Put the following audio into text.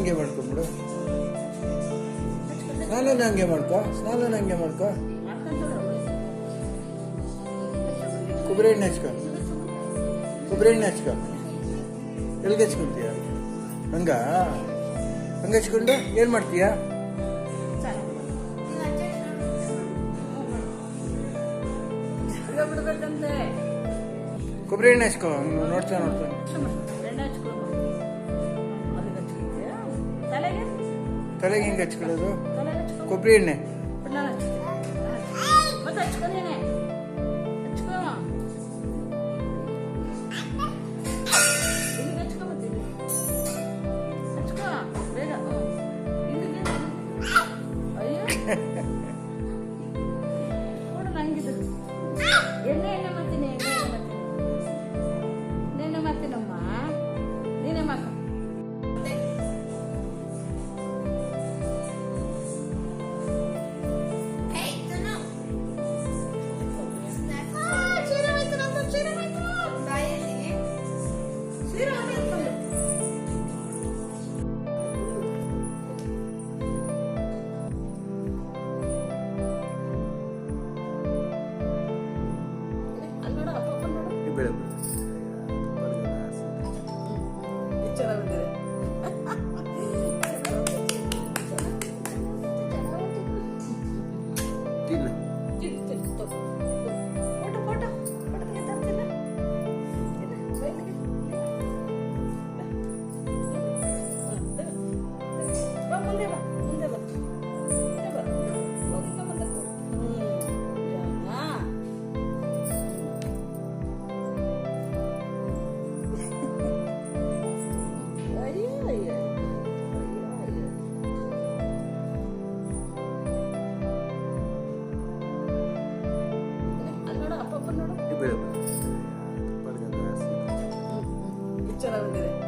ಹಂಗೆ ಮಾಡ್ಕೊಂಬಿಡು. ಸ್ನಾನನ ಹಂಗೆ ಮಾಡ್ಕೊ. ಕೊಬ್ಬರಿ ಎಣ್ಣೆ ಹಚ್ಕೊ. ಎಲ್ಲಿಗೆ ಹಚ್ಕೊಂತೀಯ? ಹಂಗೆ ಹಚ್ಕೊಂಡು ಏನು ಮಾಡ್ತೀಯ? ಕೊಬ್ಬರಿ ಎಣ್ಣೆ ಹಚ್ಕೊ. ನೋಡ್ತಾ ತಲೆಗೆ ಹಿಂಗೆ ಹಚ್ಕೊಳ್ಳೋದು ಕೊಬ್ಬರಿ ಎಣ್ಣೆ. ಚೆನ್ನಾಗಿದೆ.